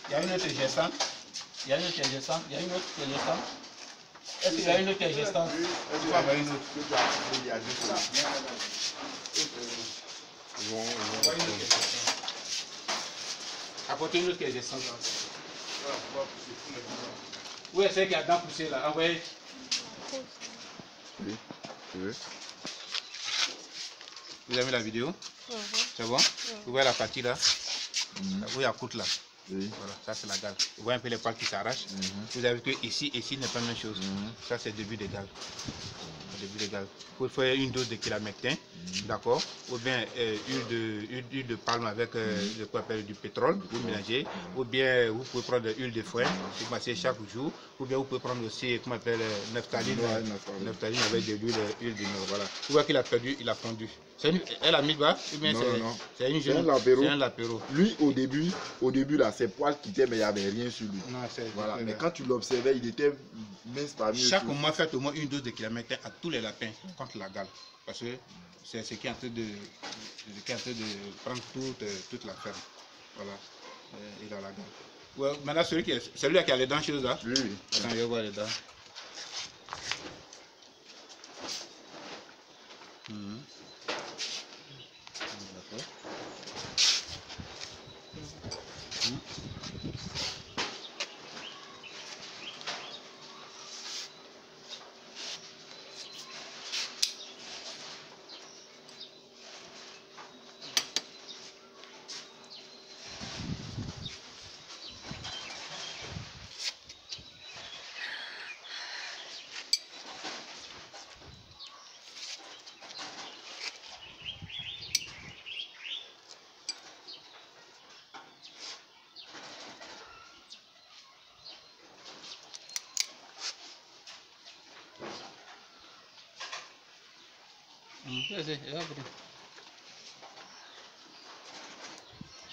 Il y a une autre gestante. Il y a une autre gestante. Il y a une autre gestante. Est-ce qu'il y a une autre gestante? Il faut avoir une autre. Apportez une autre gestante. Où est-ce qu'il y a dedans poussé là? Envoyez. Oui, tu veux. Vous avez la vidéo? C'est bon? Vous voyez la partie là? Où il y a coûte là? Oui. Voilà, ça c'est la gale. Vous voyez un peu les poils qui s'arrachent. Vous avez vu que ici n'est pas la même chose. Ça c'est le début des gales. Début des gales. Vous faire une dose de kilamectin, d'accord? Ou bien huile de palme avec du pétrole, vous mélangez. Ou bien vous pouvez prendre de l'huile de foin, vous massez chaque jour. Ou bien vous pouvez prendre aussi, comment on appelle, neptaline, neptaline avec de l'huile de noix. Voilà. Vous voyez qu'il a perdu, il a fondu. Elle a mis bas, ou bien c'est une jeune. C'est un lapéro. Lui au début là, ses poils quittaient mais il n'y avait rien sur lui. Non, voilà. Mais quand tu l'observais, il était mince parmi eux. Chaque mois, faites au moins une dose de kilamectin à tous les lapins contre la gale. Parce que c'est ce qui est en train de prendre toute la ferme. Voilà. Il a la gale. Ouais, maintenant, celui-là qui a les dents choses là. Oui. Attends, je vais voir les dents. D'accord.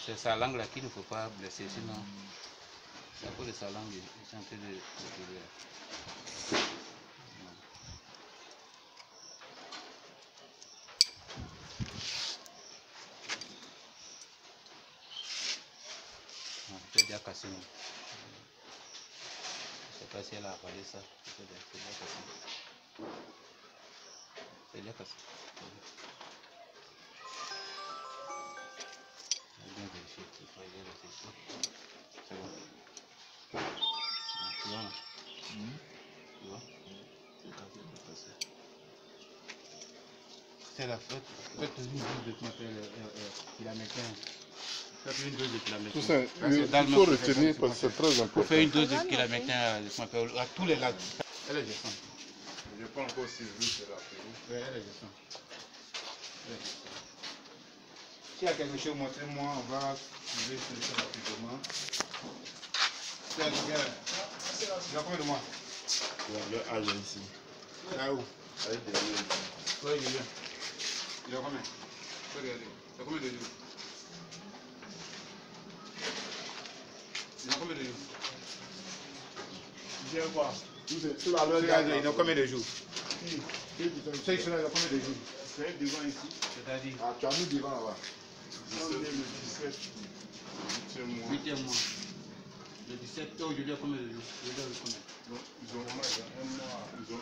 C'est sa langue là qu'il ne faut pas blesser, sinon c'est à cause de sa langue il est en train de c'est déjà cassé. Je ne sais pas si elle a avalé ça. C'est déjà cassé. C'est déjà cassé. Bien vérifier, c'est pas bien réfléchi. C'est bon. Tu vois là? Tu vois? C'est la fête. Faites une dose de kilamectin. Faites une dose de kilamectin. Tout ça, il faut retenir parce que c'est très important. Vous faites une dose de kilamectin à tous les lacs. Elle est gestante. Je prends encore si je veux, c'est la péro. Oui, elle est gestante. S'il y a quelque chose, montrez-moi, on va trouver ça rapidement. C'est il y a combien de mois? Le âge ici. Là où? Avec des liens. Oui, il y a. Il y a combien? Regardez. Il y a combien de jours? Il y a combien de jours? Viens voir. Il y a combien de jours? C'est il y a combien de jours? C'est devant ici. C'est-à-dire? Ah, tu as mis devant là-bas. 17. 8e mois. Le 17, aujourd'hui, il y a combien de jours? Ils ont un mois.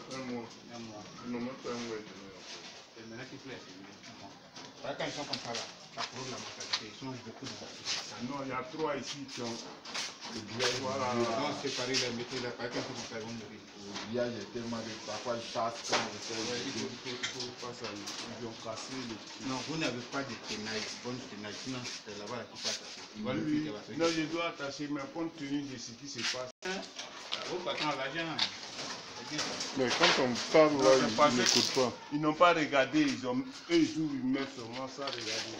Un mois. Ils n'ont même pas un mois. C'est maintenant qu'il faut les filmer. Voilà, quand ils sont comme ça là, ça prouve la mortalité. Ils sont beaucoup de mortalité. Non, il y a 3 ici qui ont. Voilà. Donc séparer les métiers là, par exemple, comme ça, ils vont mourir. Le grillage est tellement de. Parfois, ils chassent comme on essaie. Il faut pas ça. Ils ont cassé le. Non, vous n'avez pas de tenaille, bonne tenaille. Sinon, c'est là-bas qui passe. Non, je dois attacher, mais compte tenu de ce qui se passe. Vous partez à l'argent. Mais quand on parle là, ils n'écoutent pas. Ils n'ont pas regardé, eux ils mettent seulement ça, regarder.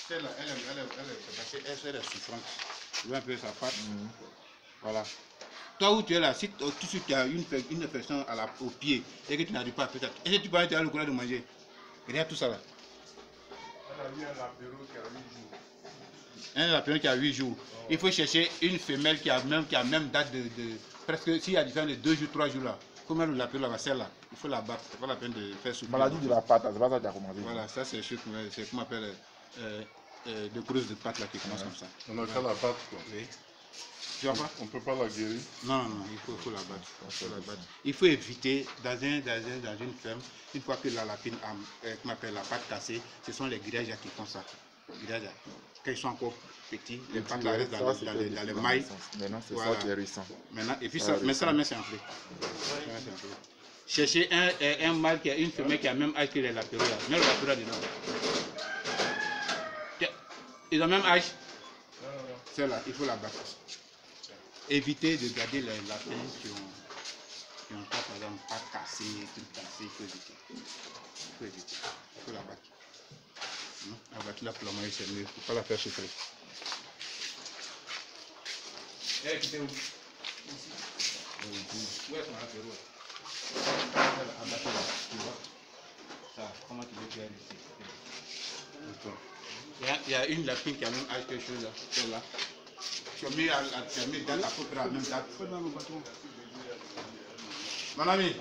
Celle-là, elle est souffrante. Tu vois un peu sa patte. Voilà. Toi où tu es là, si tout de suite tu as une infection au pied et que tu n'arrives pas à faire ça, est-ce que tu peux aller le courage de manger? Regarde tout ça là. Elle a eu un apéro qui a 8 jours. Un lapin qui a 8 jours. Il faut chercher une femelle qui a même date de presque, s'il y a différence de 2 jours, 3 jours là, faut mettre la là, celle-là. Il faut la battre. C'est pas la peine de faire souffler. Maladie de la pâte, c'est pas ça qui a commencé. Voilà, ça c'est ce qu'on appelle de grosses de pâte là qui commence comme ça. On a qu'à la battre quoi. Oui. Tu vois pas? On peut pas la guérir. Non, il faut la battre. Il faut éviter dans une ferme, une fois que la lapine a qu'on appelle la pâte cassée, ce sont les grillages qui font ça. Grillages, quand ils sont encore petits, les pâtes là restent dans les mailles. Maintenant c'est ça qui est récent. Maintenant, et puis ça, mais ça la main c'est enflé. Cherchez un mâle qui a une femelle qui a même âge que les lapéros là. Mets le lapéro là dedans. Ils ont même âge. Celle-là, il faut la battre. Éviter de garder les lapins qui ont pas, par exemple, pas cassé, tout cassé, il faut éviter. Il faut la battre. La battre là pour la manger, c'est mieux. Il ne faut pas la faire souffrir. Eh, tu es où? Ici. Où est ton apéro? Tu vois? Ça, comment tu veux faire ici? Il y a une lapine qui a même âge quelque chose là. Celle-là. Tu as mis dans la peau à la même date. Mon ami,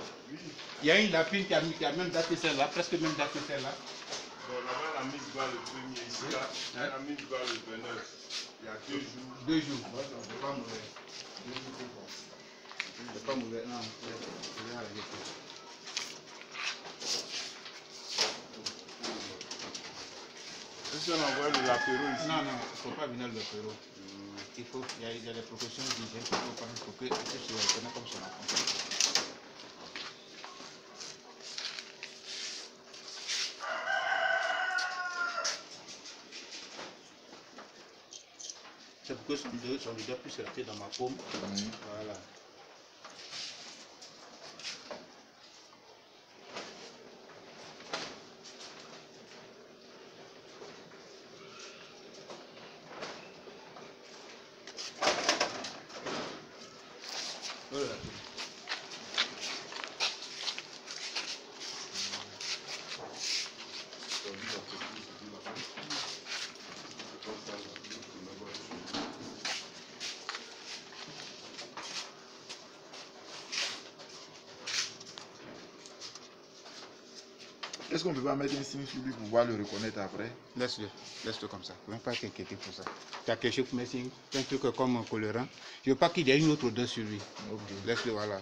il y a une lapine qui a même date que celle-là, presque même date que celle-là. Bon, là-bas, la mise va le premier. Ici, la mise va le 29. Il y a 2 jours. 2 jours. C'est pas mauvais. C'est pas mauvais. Non, c'est bien. Est-ce qu'on envoie le lapéro ici? Non, il ne faut pas venir le lapéro. Il y a des précautions d'hygiène qu'il faut prendre pour que se reconnaisse comme son enfant. C'est pour que son leader puisse rester dans ma paume. Voilà. Voilà. Est-ce qu'on peut pas mettre un signe sur lui pour pouvoir le reconnaître après? Laisse-le comme ça. Ne faut pas t'inquiéter pour ça. Tu as quelque chose pour mettre un truc comme un colorant. Je ne veux pas qu'il y ait une autre odeur sur lui. Okay. Laisse-le, voilà.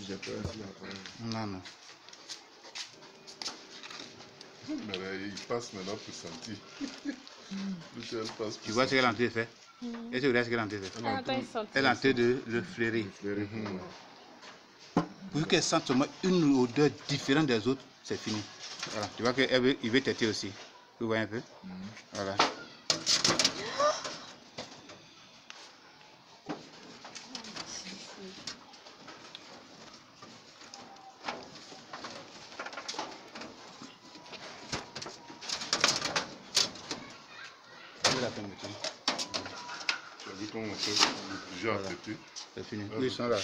J'ai peur aussi après. Non. Mais là, il passe maintenant pour sentir. Tu vois ce qu'elle est en train de faire? Est-ce que tu regardes ce qu'elle est en train de faire? Elle est en train de le flairer. Pour qu'elle sente seulement une odeur différente des autres, c'est fini. Voilà. Tu vois qu'il veut têter aussi. Tu vois un peu? Voilà. Tu as vu comment on fait déjà têter? C'est fini. Oui, ils sont là.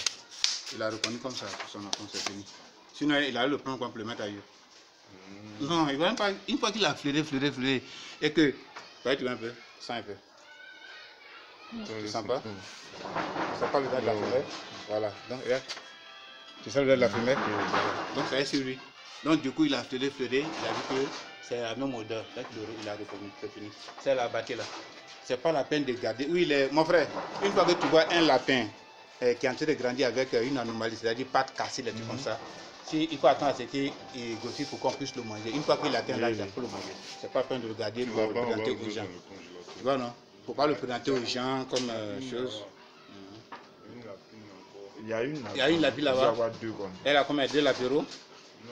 Il a reconnu comme ça pour son enfant, c'est fini. Sinon, il allait le prendre comme le mettre ailleurs. Non, il va même pas. Une fois qu'il a flairé, et que. Tu vois un peu, sens un peu. Tu sens pas? Tu sens pas le dent de la femelle? Voilà. Donc, regarde. Tu sens le dent de la femelle? Donc, ça est sur lui. Donc, du coup, il a flairé, il a vu que c'est la même odeur. Donc, il a reconnu, c'est fini. C'est la bâtie là. C'est pas la peine de garder. Oui, mon frère, une fois que tu vois un lapin qui est en train de grandir avec une anomalie, c'est-à-dire pattes cassées, des trucs comme ça, il faut attendre à ce qu'il grossisse pour qu'on puisse le manger. Une fois qu'il atteint l'âge, il faut le manger. C'est pas la peine de le garder pour le présenter aux gens. Tu vois, non? Il ne faut pas le présenter aux gens comme chose. Il y a une lapine là-bas. Elle a combien? 2 lapéros?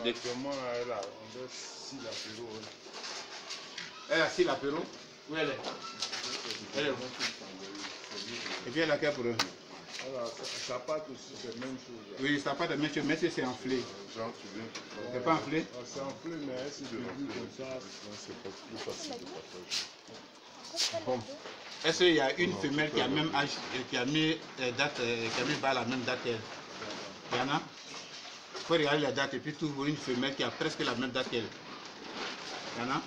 Actuellement, elle a 6 lapéros. Elle a 6 lapéros? Où elle est? Elle est où? Et puis elle a quel pour eux? Alors, sa pâte aussi, c'est la même chose. Oui, sa pâte est la même chose, mais c'est enflé. Genre, tu viens. C'est pas enflé? C'est enflé, mais si tu vu comme ça, c'est plus facile de partager. Bon. Est-ce qu'il y a une femelle qui a même âge, qui a mis pas la même date qu'elle? Il y en a? Il faut regarder la date et puis tu vois une femelle qui a presque la même date qu'elle. Il y en a?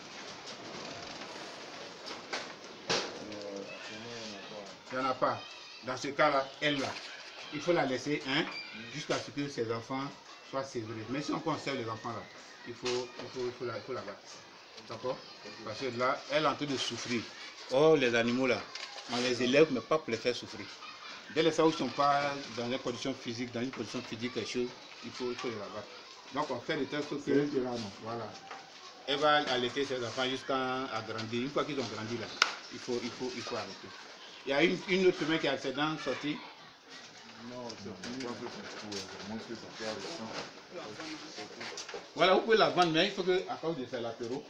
Il n'y en a pas. Dans ce cas-là, elle là, il faut la laisser, hein? jusqu'à ce que ces enfants soient sévrés. Mais si on conserve les enfants là, il faut la battre. D'accord? Parce que là, elle est en train de souffrir. Or, les animaux là, on les élève, mais pas pour les faire souffrir. Dès les fois où ils ne sont pas dans une condition physique, quelque chose, il faut les abattre. Donc, on fait le test que voilà. Elle va allaiter ses enfants jusqu'à grandir. Une fois qu'ils ont grandi là, il faut arrêter. Il y a une autre femelle qui a ses dents sorties. Non, c'est voilà, vous pouvez la vendre, mais il faut que, à cause de faire l'apéro,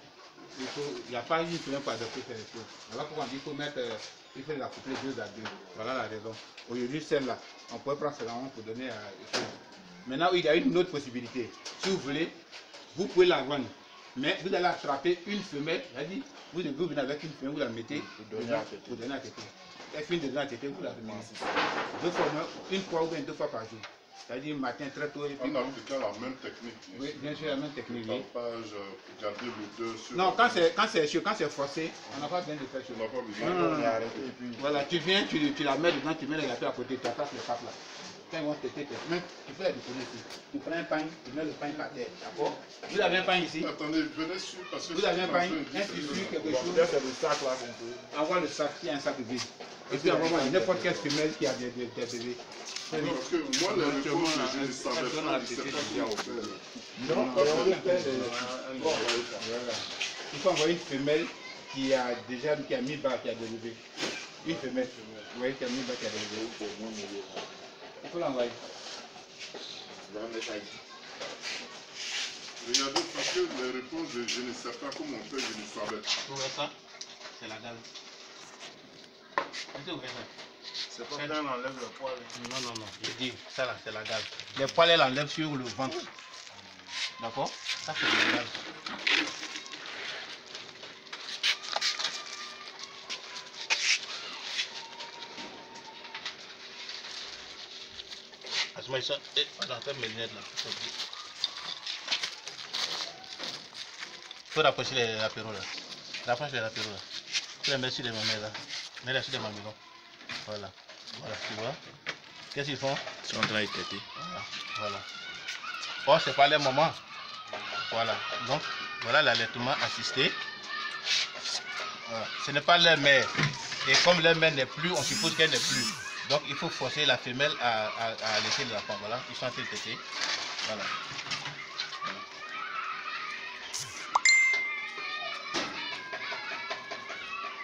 il n'y a pas une femelle pour adopter ces choses. Voilà pourquoi il faut la coupler 2 à 2. Voilà la raison. Aujourd'hui, celle-là, on pourrait prendre celle-là pour donner à choses. Maintenant, il y a une autre possibilité. Si vous voulez, vous pouvez la vendre. Mais vous allez attraper une femelle, vous venez avec une femelle, vous la mettez, vous donnez à téter. Elle finit de donner à téter, vous la donnez. 2 fois, une fois ou bien 2 fois par jour. C'est-à-dire matin très tôt. Et puis en appliquant la même technique. Oui, bien sûr, la même technique. Garder l'odeur sur. Non, quand c'est chaud, quand c'est forcé, on n'a pas besoin de faire chaud. On n'a pas besoin. Non. Voilà, tu viens, tu la mets dedans, tu mets les gâteaux à côté, tu attaques le pape là. Quand ils vont téter, tu fais la déconner ici. Tu prends un pain, tu mets le pain par terre, d'accord? Vous avez un pain ici? Attendez, venez sur parce que vous avez un pain, un tissu, quelque chose. C'est le sac là qu'on peut. Avoir le sac, il y a un sac vide. Et puis avoir n'importe quelle femelle qui a des bébés. Non, parce que moi, les réponses, je ne savais pas. Je ne sais pas qui a offert. Non, il faut envoyer une femelle qui a déjà qui a mis bas, qui a des bébés. Une femelle, vous voyez, qui a mis bas, qui a des bébés. Il faut l'envoyer. Regardez, parce que les réponses, je ne sais pas comment on fait, je ne savais pas. Vous voyez ça? C'est la dalle. Vous voyez ça? C'est pas quand on enlève le poil. Non, je dis, ça là, c'est la dalle. Les poils, elle enlève sur le ventre. D'accord? Ça, c'est la dalle. Passe-moi ça. On a fait mes lunettes là. Il faut rapprocher l'apéro là. Rapproche les apéros là. Il faut les mettre sur les mamelles là. Mets-les sur les mamelons. Voilà. Voilà, tu vois. Qu'est-ce qu'ils font? Ils sont en train de traiter. Voilà. Oh, c'est pas les moments. Voilà. Donc, voilà l'allaitement assisté. Voilà. Ce n'est pas leur mère. Et comme leur mère n'est plus, on suppose qu'elle n'est plus. Donc, il faut forcer la femelle à allaiter l'enfant. Voilà. Ils sont en train de traiter. Voilà.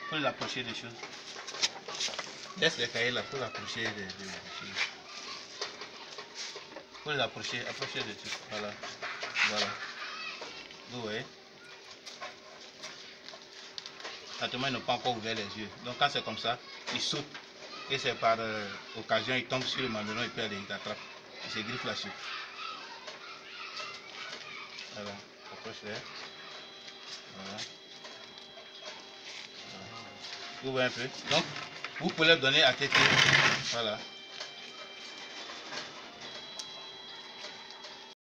Il faut l'approcher des choses. Laisse les cahiers là, il faut l'approcher des choses. Il faut l'approcher, approcher des trucs. Voilà. Voilà. Vous voyez? Actuellement, ils n'ont pas encore ouvert les yeux. Donc quand c'est comme ça, ils sautent. Et c'est par occasion, ils tombent sur le mamelon et puis ils attrapent. Ils se griffent là-dessus. Voilà. Approche-les. Voilà. Vous voyez un peu. Donc, vous pouvez leur donner à téter. Voilà.